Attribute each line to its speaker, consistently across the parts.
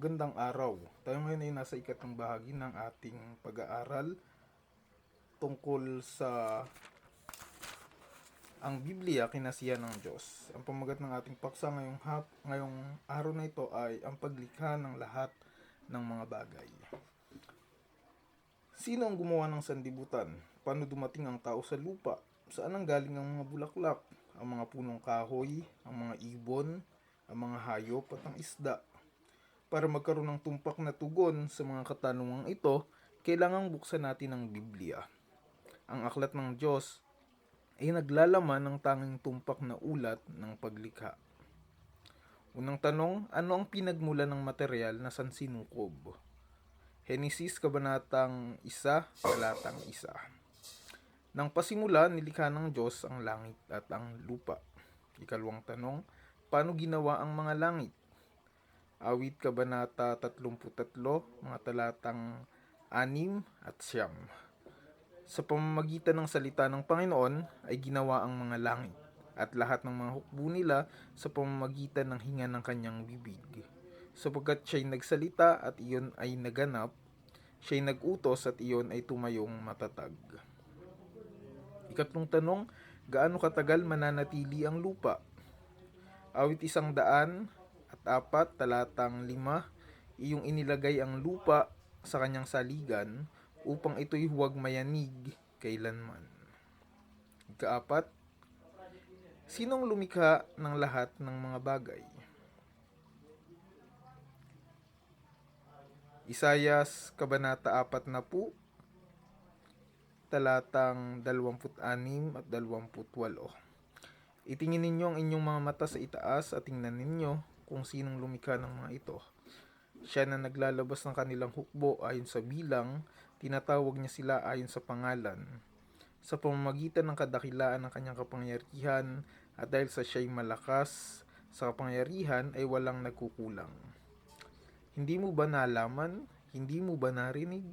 Speaker 1: Magandang araw. Tayo ngayon ay nasa ikatlong bahagi ng ating pag-aaral tungkol sa ang Biblia, kinasihan ng Diyos. Ang pamagat ng ating paksa ngayong araw na ito ay ang paglikha ng lahat ng mga bagay. Sino ang gumawa ng sanlibutan? Paano dumating ang tao sa lupa? Saan ang galing ang mga bulaklak? Ang mga punong kahoy, ang mga ibon, ang mga hayop at ang isda. Para magkaroon ng tumpak na tugon sa mga katanungang ito, kailangang buksan natin ang Biblia. Ang aklat ng Diyos ay naglalaman ng tanging tumpak na ulat ng paglikha. Unang tanong, ano ang pinagmulan ng material na sansinukob? Henesis Kabanatang 1, Talatang 1. Nang pasimula, nilikha ng Diyos ang langit at ang lupa. Ikalawang tanong, paano ginawa ang mga langit? Awit Kabanata 33, mga talatang 6 at 9. Sa pamamagitan ng salita ng Panginoon ay ginawa ang mga langit at lahat ng mga hukbo nila sa pamamagitan ng hinga ng kanyang bibig. Sapagkat siya'y nagsalita at iyon ay naganap, siya'y nagutos at iyon ay tumayong matatag. Ikatlong tanong, gaano katagal mananatili ang lupa? Awit 104, talatang 5, iyong inilagay ang lupa sa kanyang saligan upang ito'y huwag mayanig kailanman. Ikaapat, sinong lumikha ng lahat ng mga bagay? Isayas Kabanata 40, talatang 26 at 28. Itingin ninyo ang inyong mga mata sa itaas at tingnan ninyo kung sinong lumikha ng mga ito. Siya na naglalabas ng kanilang hukbo ayon sa bilang, tinatawag niya sila ayon sa pangalan. Sa pamamagitan ng kadakilaan ng kanyang kapangyarihan at dahil sa siya'y malakas sa kapangyarihan ay walang nagkukulang. Hindi mo ba nalaman? Hindi mo ba narinig?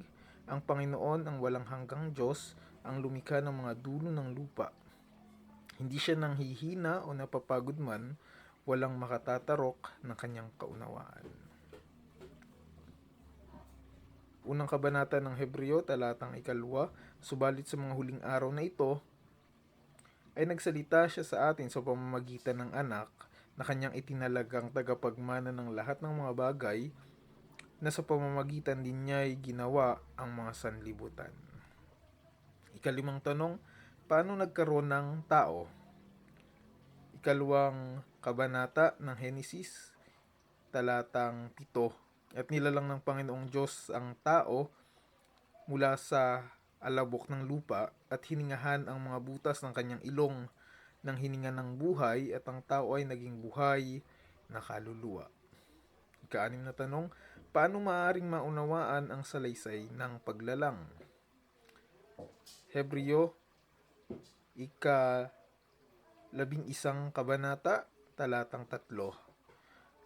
Speaker 1: Ang Panginoon ang walang hanggang Diyos, ang lumikha ng mga dulo ng lupa. Hindi siya nanghihina o napapagod man, walang makatatarok ng kanyang kaunawaan. Unang kabanata ng Hebreo, talatang 1, subalit sa mga huling araw na ito, ay nagsalita siya sa atin sa pamamagitan ng anak na kanyang itinalagang tagapagmana ng lahat ng mga bagay na sa pamamagitan din niya ay ginawa ang mga sanlibutan. Ikalimang tanong, paano nagkaroon ng tao? Ikalawang kabanata ng Henesis, talatang 7, at nilalang ng Panginoong Diyos ang tao mula sa alabok ng lupa at hiningahan ang mga butas ng kanyang ilong ng hininga ng buhay at ang tao ay naging buhay na kaluluwa. Ika-6 na tanong, paano maaaring maunawaan ang salaysay ng paglalang? Hebreo, ika-11 kabanata, talatang 3.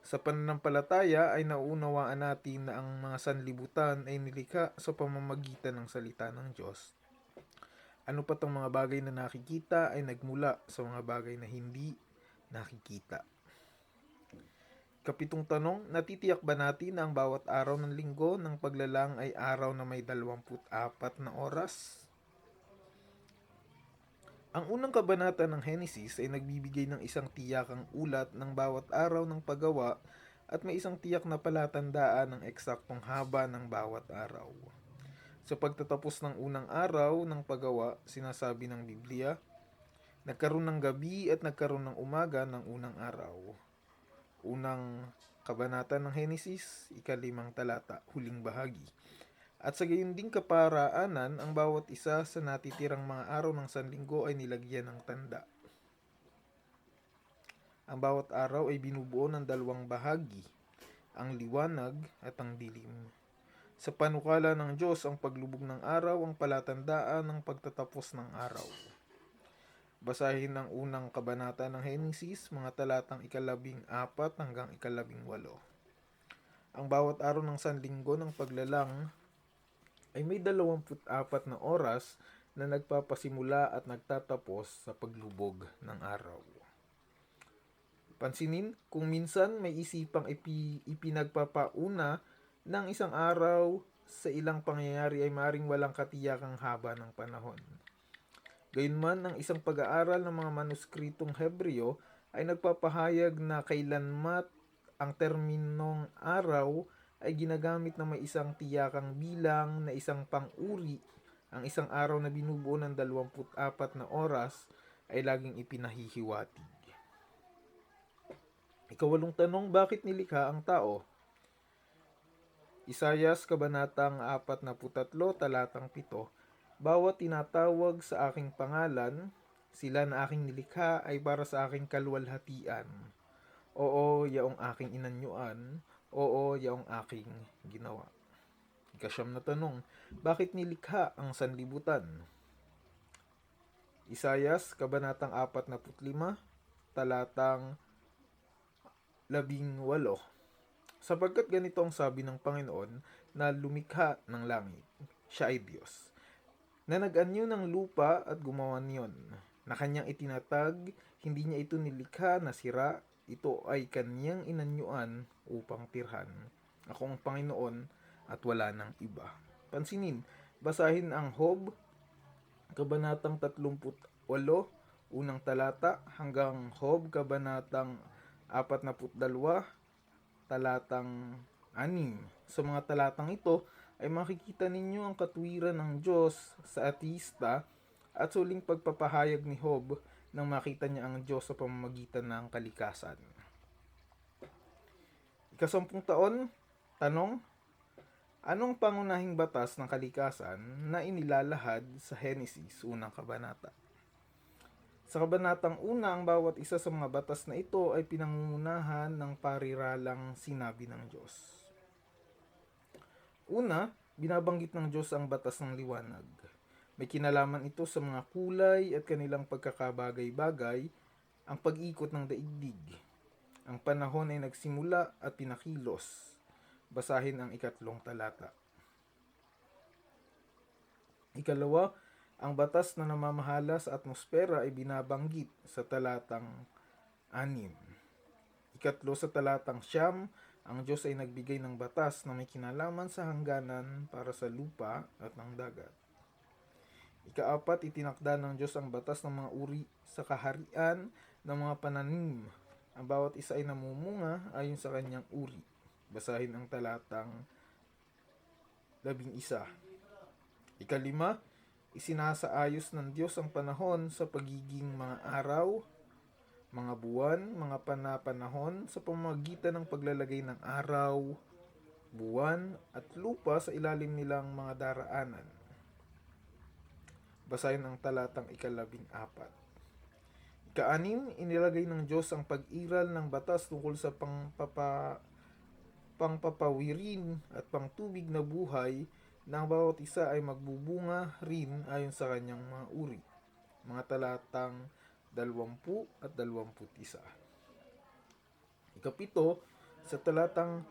Speaker 1: Sa pananampalataya ay nauunawaan natin na ang mga sanlibutan ay nilikha sa pamamagitan ng salita ng Diyos. Ano pa tong mga bagay na nakikita ay nagmula sa mga bagay na hindi nakikita. Kapitong tanong, natitiyak ba natin na ang bawat araw ng linggo ng paglalang ay araw na may 24 na oras? Ang unang kabanata ng Henesis ay nagbibigay ng isang tiyakang ulat ng bawat araw ng paggawa at may isang tiyak na palatandaan ng eksaktong haba ng bawat araw. Sa pagtatapos ng unang araw ng paggawa, sinasabi ng Biblia, nagkaroon ng gabi at nagkaroon ng umaga ng unang araw. Unang kabanata ng Henesis, ika-5 talata, huling bahagi. At sa gayon ding kaparaanan, ang bawat isa sa natitirang mga araw ng sanlinggo ay nilagyan ng tanda. Ang bawat araw ay binubuo ng dalawang bahagi, ang liwanag at ang dilim. Sa panukala ng Diyos, ang paglubog ng araw ang palatandaan ng pagtatapos ng araw. Basahin ang unang kabanata ng Henesis, mga talatang 14 hanggang 18. Ang bawat araw ng sanlinggo ng paglalang ay may 24 na oras na nagpapasimula at nagtatapos sa paglubog ng araw. Pansinin, kung minsan may isipang ipinagpapauna ng isang araw sa ilang pangyayari ay maring walang katiyakang haba ng panahon. Gayunman, ang isang pag-aaral ng mga manuskritong Hebreo ay nagpapahayag na kailanmat ang terminong araw ay ginagamit na may isang tiyakang bilang na isang pang-uri. Ang isang araw na binubuo ng 24 na oras ay laging ipinahihiwatig. Ikawalong tanong, bakit nilikha ang tao? Isayas, Kabanatang 43, talatang 7. Bawat tinatawag sa aking pangalan, sila na aking nilikha ay para sa aking kaluwalhatian. Oo, yaong aking inanyuan. Oo, yaong aking ginawa. Ikasyam na tanong, bakit nilikha ang sanlibutan? Isayas, Kabanatang 45, talatang 18. Sapagkat ganito ang sabi ng Panginoon na lumikha ng langit. Siya ay Diyos na nag-anyo ng lupa at gumawa niyon, na kanyang itinatag, hindi niya ito nilikha na sira, ito ay kanyang inanyuan upang tirhan. Ako ang Panginoon at wala nang iba. Pansinin, basahin ang Job, Kabanatang 38, unang talata, hanggang Job, Kabanatang 42, talatang 6. Sa mga talatang ito, ay makikita ninyo ang katwiran ng Diyos sa ateista at suling pagpapahayag ni Job nang makita niya ang Diyos sa pamamagitan ng kalikasan. Ikasampung tanong, anong pangunahing batas ng kalikasan na inilalahad sa Henesis, unang kabanata? Sa kabanatang una, ang bawat isa sa mga batas na ito ay pinangungunahan ng pariralang sinabi ng Diyos. Una, binabanggit ng Diyos ang batas ng liwanag. May kinalaman ito sa mga kulay at kanilang pagkakabagay-bagay, ang pag-ikot ng daigdig. Ang panahon ay nagsimula at pinakilos. Basahin ang 3 talata. Ikalawa, ang batas na namamahala sa atmosfera ay binabanggit sa talatang 6. Ikatlo, sa talatang 9, ang Diyos ay nagbigay ng batas na may kinalaman sa hangganan para sa lupa at ng dagat. Ikaapat, itinakda ng Diyos ang batas ng mga uri sa kaharian ng mga pananim. Ang bawat isa ay namumunga ayon sa kanyang uri. Basahin ang talatang 11. Ikalima, isinasaayos ng Diyos ang panahon sa pagiging mga araw, mga buwan, mga panapanahon sa pamamagitan ng paglalagay ng araw, buwan, at lupa sa ilalim nilang mga daraanan. Basahin ang talatang 14. Ika-6, inilagay ng Diyos ang pag-iral ng batas tungkol sa pangpapawirin at pangtubig na buhay na ang bawat isa ay magbubunga rin ayon sa kanyang mga uri. Mga talatang 20 at 21. Ikapito, sa talatang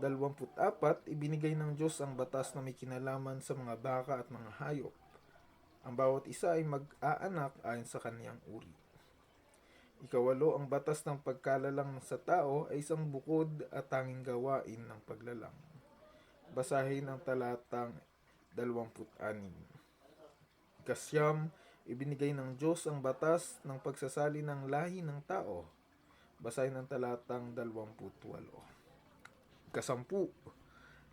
Speaker 1: 24, ibinigay ng Diyos ang batas na may kinalaman sa mga baka at mga hayop. Ang bawat isa ay mag-aanak ayon sa kanyang uri. Ikawalo, ang batas ng pagkalalang sa tao ay isang bukod at tanging gawain ng paglalang. Basahin ang talatang 26. Ikasyam, ibinigay ng Diyos ang batas ng pagsasali ng lahi ng tao. Basahin ang talatang 28. Ikasampu,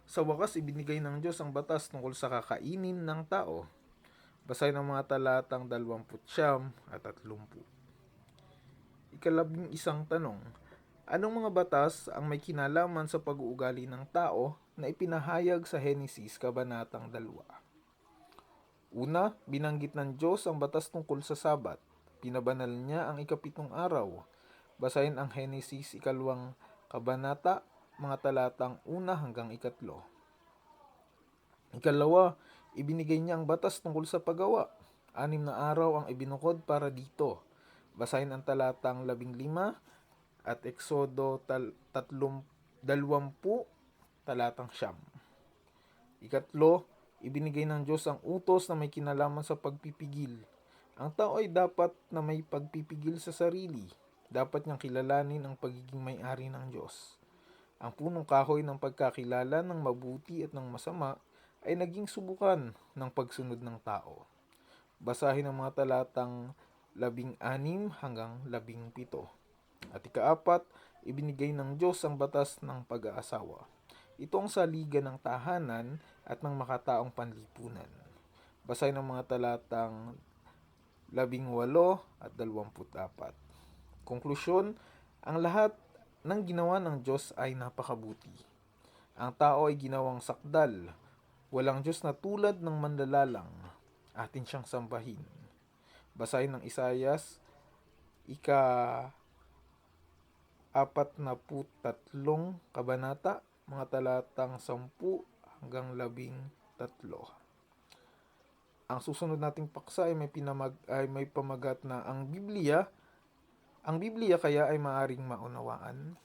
Speaker 1: sa wakas ibinigay ng Diyos ang batas tungkol sa kakainin ng tao. Basahin ang mga talatang 29 at 30. Ika-11 tanong, anong mga batas ang may kinalaman sa pag-uugali ng tao na ipinahayag sa Henesis, Kabanatang 2? Una, binanggit ng Diyos ang batas tungkol sa Sabat. Pinabanal niya ang ika-7 araw. Basahin ang Henesis, 2 kabanata, mga talatang 1 hanggang 3. Ikalawa, ibinigay niya ang batas tungkol sa paggawa. 6 na araw ang ibinukod para dito. Basahin ang talatang 15 at Exodo 20, talatang 9. Ikatlo, ibinigay ng Diyos ang utos na may kinalaman sa pagpipigil. Ang tao ay dapat na may pagpipigil sa sarili. dapat niyang kilalanin ang pagiging may-ari ng Diyos. Ang punong kahoy ng pagkakilala ng mabuti at ng masama ay naging subukan ng pagsunod ng tao. Basahin ang mga talatang 16 hanggang 17. At ikaapat, ibinigay ng Diyos ang batas ng pag-aasawa. Ito ang saligan ng tahanan at ng makataong panlipunan. Basahin ang mga talatang 18 at 24. Konklusyon, ang lahat ng ginawa ng Diyos ay napakabuti. Ang tao ay ginawang sakdal. Walang Diyos na tulad ng manlalalang. Atin siyang sambahin. Basahin ng Isayas, ika-43 kabanata, mga talatang 10 hanggang 13. Ang susunod nating paksa ay may pamagat na ang Biblia kaya ay maaring maunawaan.